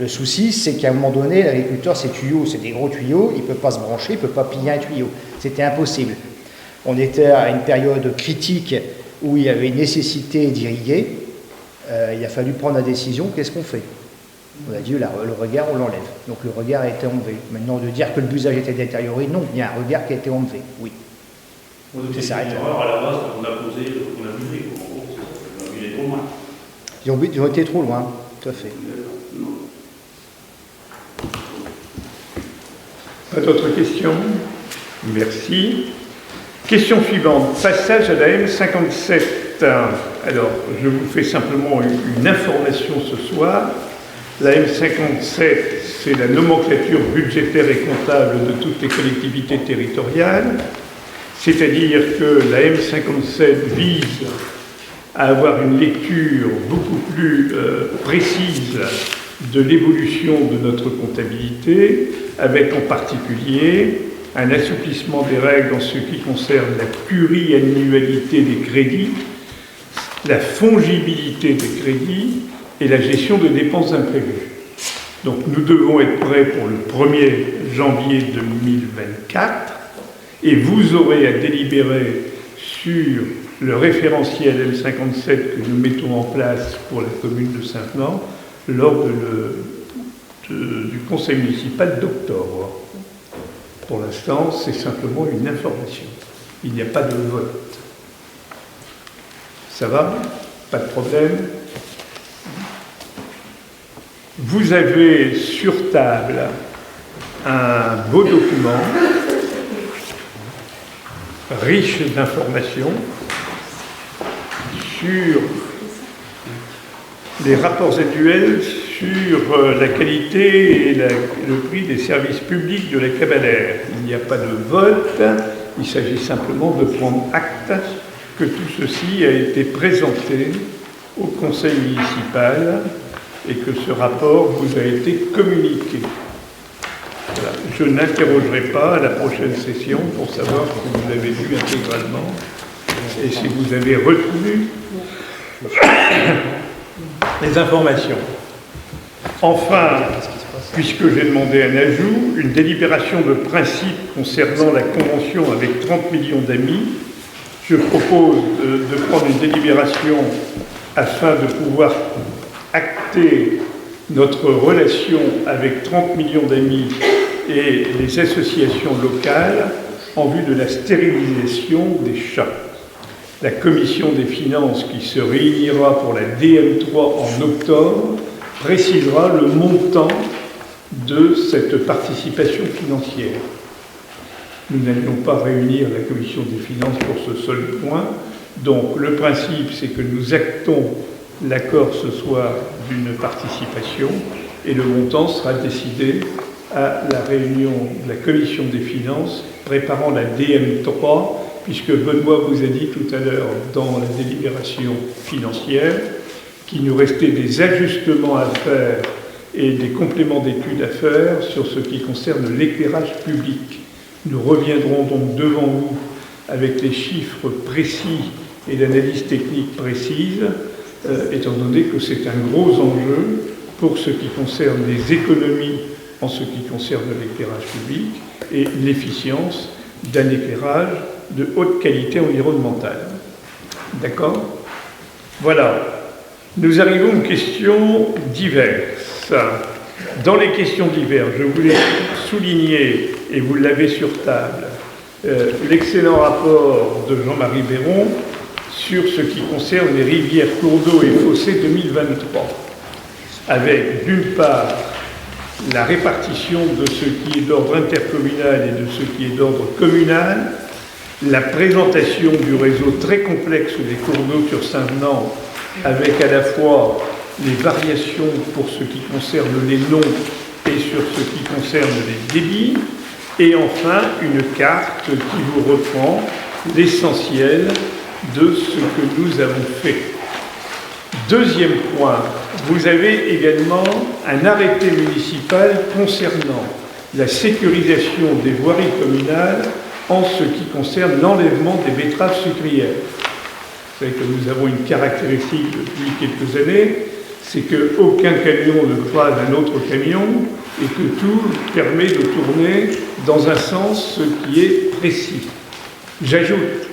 Le souci, c'est qu'à un moment donné, l'agriculteur, ses tuyaux, c'est des gros tuyaux, il ne peut pas se brancher, il ne peut pas piller un tuyau. C'était impossible. On était à une période critique où il y avait une nécessité d'irriguer. Il a fallu prendre la décision, qu'est-ce qu'on fait? On a dit, le regard, on l'enlève. Donc le regard a été enlevé. Maintenant, de dire que le busage était détérioré, non, il y a un regard qui a été enlevé, oui. C'est ça. Alors à la base, on a posé, on a mesuré. En gros, il est trop loin. Ils ont été trop loin, tout à fait. Pas d'autres questions? Merci. Question suivante. Passage à la M57. Alors, je vous fais simplement une information ce soir. La M57, c'est la nomenclature budgétaire et comptable de toutes les collectivités territoriales. C'est-à-dire que la M57 vise à avoir une lecture beaucoup plus précise de l'évolution de notre comptabilité, avec en particulier un assouplissement des règles en ce qui concerne la pluriannualité des crédits, la fongibilité des crédits et la gestion de dépenses imprévues. Donc nous devons être prêts pour le 1er janvier 2024 et vous aurez à délibérer sur le référentiel M57 que nous mettons en place pour la commune de Saint-Venant lors du conseil municipal d'octobre. Pour l'instant, c'est simplement une information. Il n'y a pas de vote. Ça va? Pas de problème? Vous avez sur table un beau document riche d'informations sur les rapports annuels sur la qualité et le prix des services publics de la Cabalère. Il n'y a pas de vote, il s'agit simplement de prendre acte que tout ceci a été présenté au conseil municipal et que ce rapport vous a été communiqué. Voilà. Je n'interrogerai pas à la prochaine session pour savoir si vous l'avez lu intégralement et si vous avez retenu les informations. Enfin, puisque j'ai demandé un ajout, une délibération de principe concernant la convention avec 30 millions d'amis, je propose de prendre une délibération afin de pouvoir acter notre relation avec 30 millions d'amis et les associations locales en vue de la stérilisation des chats. La commission des finances qui se réunira pour la DM3 en octobre précisera le montant de cette participation financière. Nous n'allions pas réunir la commission des finances pour ce seul point. Donc le principe, c'est que nous actons l'accord ce soir d'une participation et le montant sera décidé à la réunion de la commission des finances préparant la DM3, puisque Benoît vous a dit tout à l'heure dans la délibération financière qu'il nous restait des ajustements à faire et des compléments d'études à faire sur ce qui concerne l'éclairage public. Nous reviendrons donc devant vous avec les chiffres précis et l'analyse technique précise, étant donné que c'est un gros enjeu pour ce qui concerne les économies en ce qui concerne l'éclairage public et l'efficience d'un éclairage de haute qualité environnementale. D'accord? Voilà. Nous arrivons aux questions diverses. Dans les questions diverses, je voulais souligner, et vous l'avez sur table, l'excellent rapport de Jean-Marie Béron sur ce qui concerne les rivières, cours d'eau et fossés 2023, avec d'une part la répartition de ce qui est d'ordre intercommunal et de ce qui est d'ordre communal, la présentation du réseau très complexe des cours d'eau sur Saint-Venant, avec à la fois les variations pour ce qui concerne les noms et sur ce qui concerne les débits, et enfin une carte qui vous reprend l'essentiel de ce que nous avons fait. Deuxième point, vous avez également un arrêté municipal concernant la sécurisation des voiries communales en ce qui concerne l'enlèvement des betteraves sucrières. Vous savez que nous avons une caractéristique depuis quelques années, c'est qu'aucun camion ne croise un autre camion et que tout permet de tourner dans un sens qui est précis. J'ajoute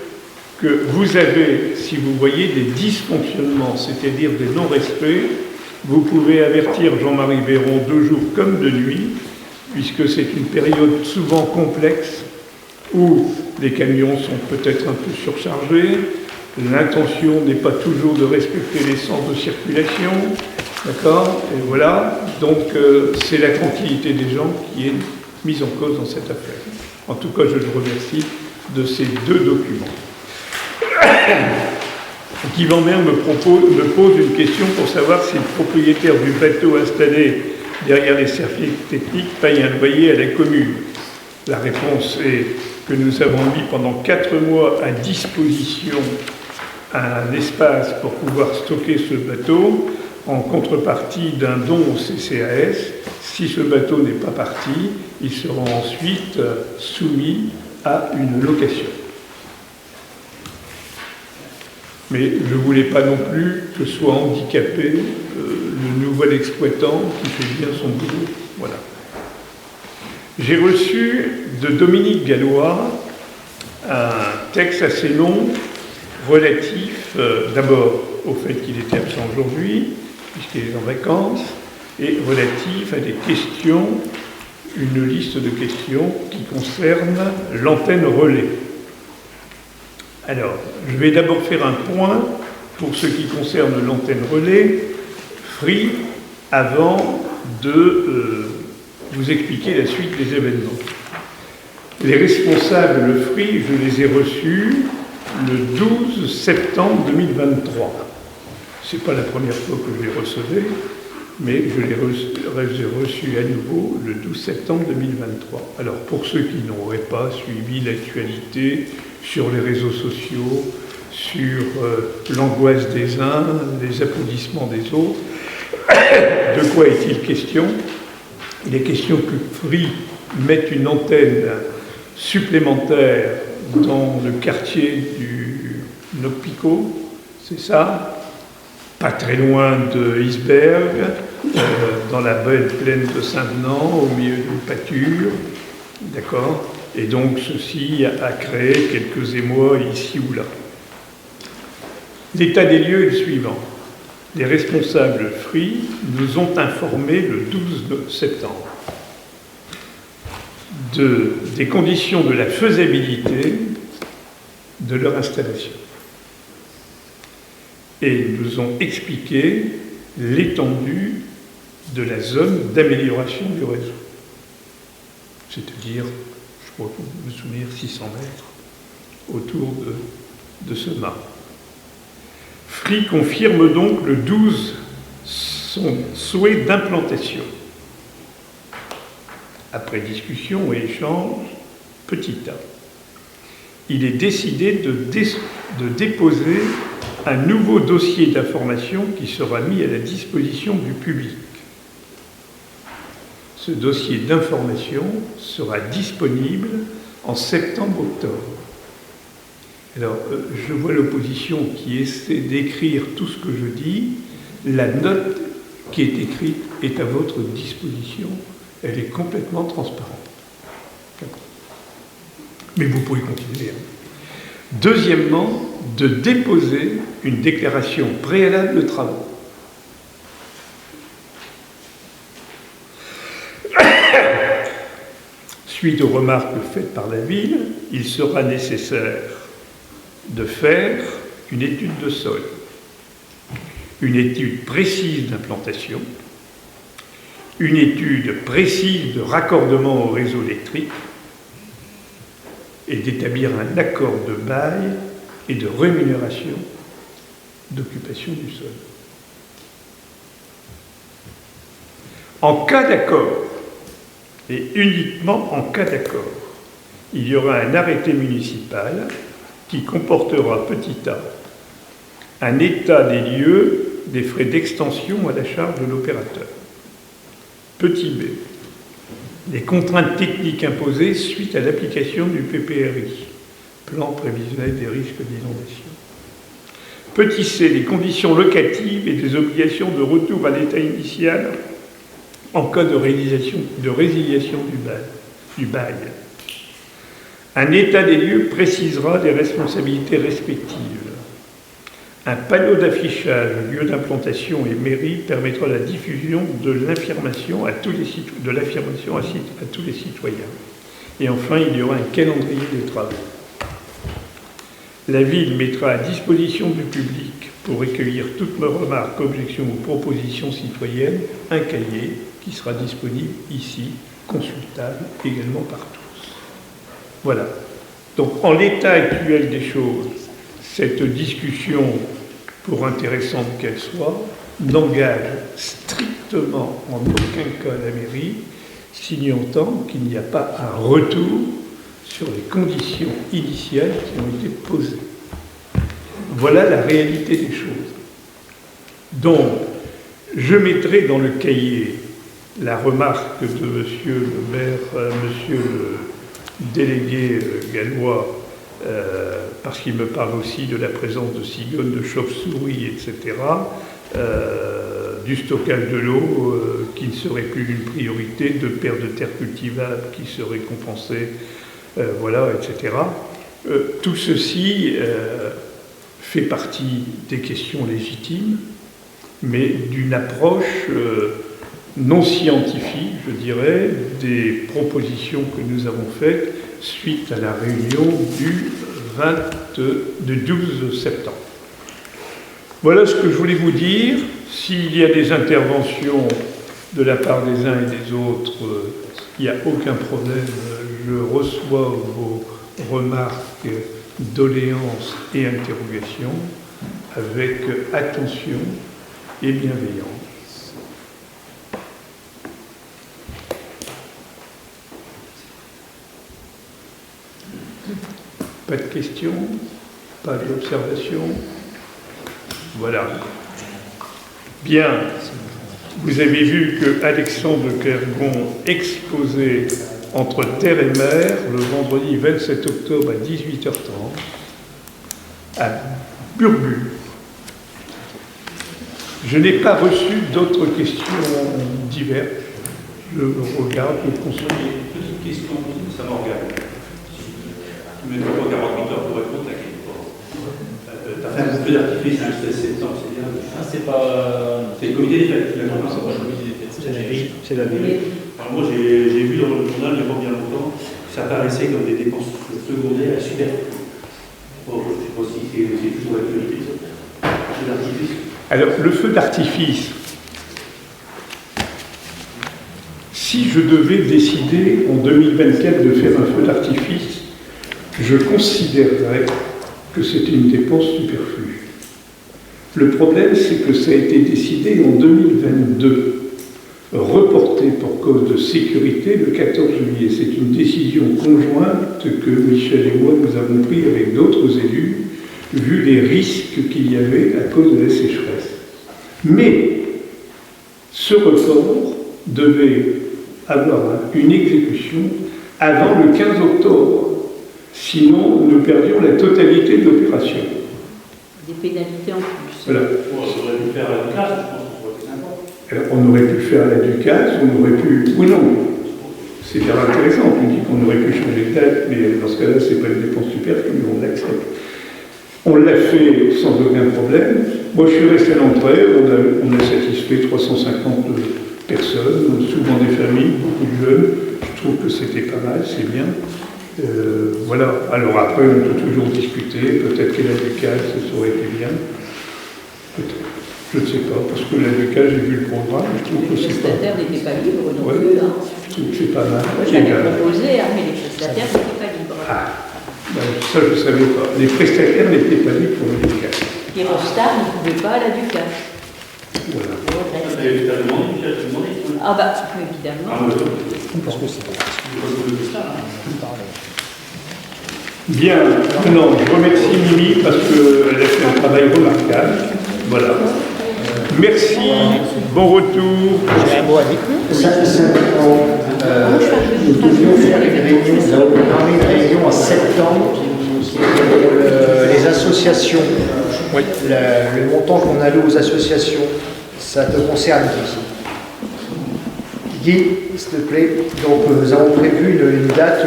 que vous avez, si vous voyez des dysfonctionnements, c'est-à-dire des non-respects, vous pouvez avertir Jean-Marie Béron de jour comme de nuit, puisque c'est une période souvent complexe où les camions sont peut-être un peu surchargés, l'intention n'est pas toujours de respecter les sens de circulation, d'accord? Et voilà, donc c'est la tranquillité des gens qui est mis en cause dans cette affaire. En tout cas, je le remercie de ces 2 documents. Guy Vanmer me pose une question pour savoir si le propriétaire du bateau installé derrière les services techniques paye un loyer à la commune. La réponse est que nous avons mis pendant 4 mois à disposition un espace pour pouvoir stocker ce bateau en contrepartie d'un don au CCAS. Si ce bateau n'est pas parti, il sera ensuite soumis à une location. Mais je ne voulais pas non plus que soit handicapé le nouvel exploitant qui fait bien son boulot. Voilà. J'ai reçu de Dominique Gallois un texte assez long relatif d'abord au fait qu'il était absent aujourd'hui, puisqu'il est en vacances, et relatif à des questions, une liste de questions qui concernent l'antenne relais. Alors, je vais d'abord faire un point pour ce qui concerne l'antenne relais, Free, avant de vous expliquer la suite des événements. Les responsables de Free, je les ai reçus le 12 septembre 2023. Ce n'est pas la première fois que je les recevais, mais je les ai reçus à nouveau le 12 septembre 2023. Alors, pour ceux qui n'auraient pas suivi l'actualité sur les réseaux sociaux, sur l'angoisse des uns, les applaudissements des autres, de quoi est-il question? Il est question que Free mette une antenne supplémentaire dans le quartier du Noppico, c'est ça? Pas très loin de Isberg, dans la belle plaine de Saint-Venant, au milieu d'une pâture, d'accord? Et donc ceci a créé quelques émois ici ou là. L'état des lieux est le suivant. Les responsables Free nous ont informés le 12 septembre des conditions de la faisabilité de leur installation. Et nous ont expliqué l'étendue de la zone d'amélioration du réseau. C'est-à-dire, je crois me souvenir, 600 mètres autour de ce mât. Free confirme donc le 12 son souhait d'implantation. Après discussion et échange, petit a, il est décidé de déposer un nouveau dossier d'information qui sera mis à la disposition du public. Ce dossier d'information sera disponible en septembre-octobre. Alors, je vois l'opposition qui essaie d'écrire tout ce que je dis. La note qui est écrite est à votre disposition. Elle est complètement transparente. Mais vous pouvez continuer. Deuxièmement, de déposer une déclaration préalable de travaux. Suite aux remarques faites par la ville, il sera nécessaire de faire une étude de sol, une étude précise d'implantation, une étude précise de raccordement au réseau électrique et d'établir un accord de bail et de rémunération d'occupation du sol. En cas d'accord, et uniquement en cas d'accord, il y aura un arrêté municipal qui comportera, petit a, un état des lieux des frais d'extension à la charge de l'opérateur. Petit b, les contraintes techniques imposées suite à l'application du PPRI, plan prévisionnel des risques d'inondation. Petit c, les conditions locatives et des obligations de retour à l'état initial en cas de résiliation du bail. Un état des lieux précisera les responsabilités respectives. Un panneau d'affichage, lieu d'implantation et mairie permettra la diffusion de l'information à tous les citoyens. Et enfin, il y aura un calendrier des travaux. La ville mettra à disposition du public, pour recueillir toutes mes remarques, objections ou propositions citoyennes, un cahier qui sera disponible ici consultable également par tous. Voilà. Donc en l'état actuel des choses, cette discussion, pour intéressante qu'elle soit, n'engage strictement en aucun cas la mairie, s'il y entend qu'il n'y a pas un retour sur les conditions initiales qui ont été posées. Voilà la réalité des choses. Donc, je mettrai dans le cahier la remarque de monsieur le maire, monsieur le délégué gallois, parce qu'il me parle aussi de la présence de cigognes, de chauves-souris, etc., du stockage de l'eau qui ne serait plus une priorité, de pertes de terres cultivables qui seraient compensées, voilà, etc. Tout ceci fait partie des questions légitimes, mais d'une approche non scientifique, je dirais, des propositions que nous avons faites suite à la réunion du 12 septembre. Voilà ce que je voulais vous dire. S'il y a des interventions de la part des uns et des autres, il n'y a aucun problème. Je reçois vos remarques, doléances et interrogations avec attention et bienveillance. Pas de questions? Pas d'observations? Voilà. Bien. Vous avez vu que Alexandre Clergon exposait entre terre et mer le vendredi 27 octobre à 18h30 à Burbule. Je n'ai pas reçu d'autres questions diverses. Je regarde le conseiller. Petite question, ça me regarde. Tu mets 48 heures pour répondre à la question. T'as fait un peu d'artifice le 16 septembre, c'est bien. Ah, c'est pas. C'est le comité des fêtes, finalement. C'est pas le comité des fêtes. C'est la ville. C'est la ville. Alors moi, j'ai vu dans le journal, il n'y a pas bien longtemps, que ça apparaissait comme des dépenses secondaires à superflues. Bon, je ne sais pas si c'est toujours l'actualité. C'est l'artifice. Alors, le feu d'artifice, si je devais décider en 2024 de faire un feu d'artifice, je considérerais que c'est une dépense superflue. Le problème, c'est que ça a été décidé en 2022, reporté pour cause de sécurité le 14 juillet. C'est une décision conjointe que Michel et moi nous avons prise avec d'autres élus, vu les risques qu'il y avait à cause de la sécheresse. Mais ce report devait avoir une exécution avant le 15 octobre. Sinon, nous perdions la totalité de l'opération. Des pénalités en plus. Voilà. Bon, on aurait pu faire la classe, je pense que ça aurait été sympa. Alors, on aurait pu faire la Ducasse, on aurait pu... Oui, non, c'est bien intéressant. On dit qu'on aurait pu changer de date, mais dans ce cas-là, c'est pas une dépense superflue, on l'accepte. On l'a fait sans aucun problème. Moi, je suis resté à l'entrée, on a satisfait 350 personnes, souvent des familles, beaucoup de jeunes. Je trouve que c'était pas mal, c'est bien. Voilà. Alors après, on peut toujours discuter. Peut-être que la Ducasse, ça aurait été bien. Peut-être. Je ne sais pas, parce que la Ducasse, j'ai vu le programme, je trouve que Les c'est pas... prestataires n'étaient pas libres non Ouais. plus. Hein. Je trouve que c'est pas mal. Moi, j'avais proposé, hein, mais les prestataires n'étaient pas libres. Ah, ben, ça, je ne savais pas. Les prestataires n'étaient pas libres pour la Ducasse. Les Rostar ne pouvaient pas à la Ducasse. Voilà. T'as demandé, Michel, tu as demandé. Ah bah, évidemment. Ah, ouais. Parce que c'est Bien, non, je remercie Mimi parce qu'elle a fait un travail remarquable. Voilà. Merci, bon retour. J'ai un mot à dire. Simplement, nous devions faire une réunion, nous avons programmé une réunion en septembre pour les associations. Oui. Le montant qu'on alloue aux associations, ça te concerne ici. Guy, s'il te plaît. Donc nous avons prévu une date,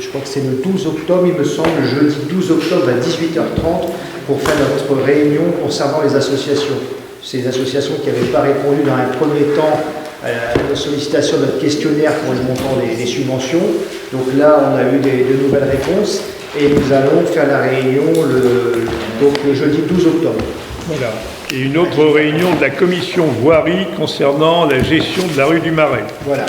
je crois que c'est le 12 octobre, il me semble, le jeudi 12 octobre à 18h30 pour faire notre réunion concernant les associations. Ces associations qui n'avaient pas répondu dans un premier temps à nos sollicitations, notre questionnaire pour le montant des subventions. Donc là, on a eu de nouvelles réponses et nous allons faire la réunion le jeudi 12 octobre. Voilà. Et une autre réunion de la commission voirie concernant la gestion de la rue du Marais. Voilà.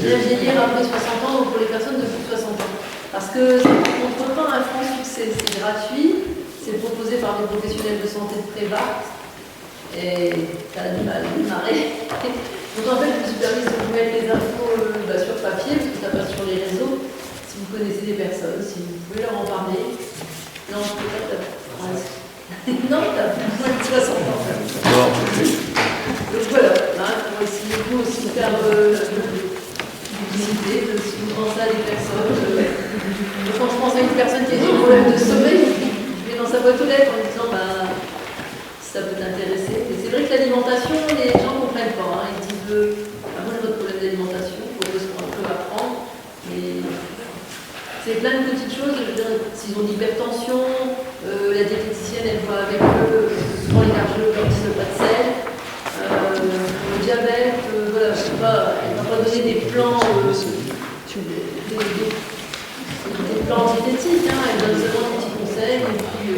bien vieillir après 60 ans ou pour les personnes de plus de 60 ans. Parce que ça ne montre pas un franc succès, c'est gratuit, c'est proposé par des professionnels de santé de Prévac, et ça a du mal à démarrer. Donc en fait, je me suis permis de vous mettre les infos sur papier, parce que ça passe sur les réseaux. Si vous connaissez des personnes, si vous pouvez leur en parler. Non, je peux pas non, t'as plus de 60 ans. Donc voilà, pour essayer de vous aussi faire publicité, si vous pensez à des personnes. Quand je pense à une personne qui a des problèmes de sommeil, je vais dans sa boîte aux lettres en lui disant si ça peut t'intéresser. Et c'est vrai que l'alimentation, les gens ne comprennent pas. Ils disent moi j'ai votre problème d'alimentation, il faut ce qu'on peut apprendre. Mais c'est plein de petites choses. Je veux dire, s'ils ont l'hypertension, la diététicienne elle voit avec eux, souvent les cardiologues leur disent pas de sel. Le diabète, voilà, je sais pas, elle ne va pas donner des plans. Des plans diététiques, elle donne seulement des petits conseils, et puis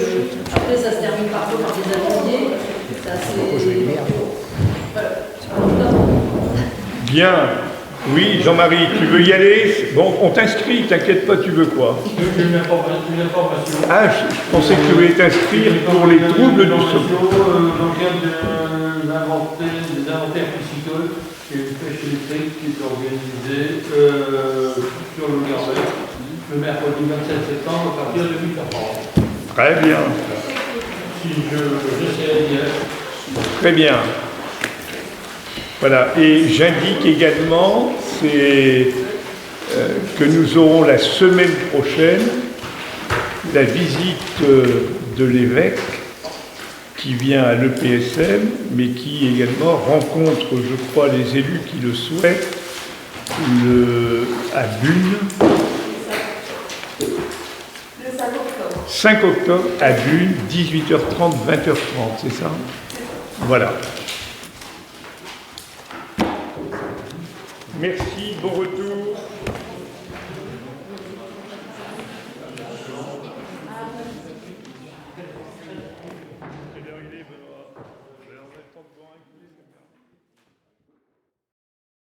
après ça se termine parfois par des ateliers. Voilà. Bien. Oui, Jean-Marie, tu veux y aller? Bon, on t'inscrit, t'inquiète pas, tu veux quoi? Une information. Ah, je pensais que tu voulais t'inscrire pour les troubles du sommeil. Dans le cadre des inventaires piscicoles, il y a une pêche électrique qui est organisée sur le Gardel, le mercredi 27 septembre à partir de 8h30. Très bien. Si j'essaie d'y aller. Très bien. Voilà. Et j'indique également que nous aurons la semaine prochaine la visite de l'évêque qui vient à l'EPSM, mais qui également rencontre, je crois, les élus qui le souhaitent, à Bune. Le 5 octobre. 5 octobre à Bune, 18h30, 20h30, c'est ça? Voilà. Merci, bon retour.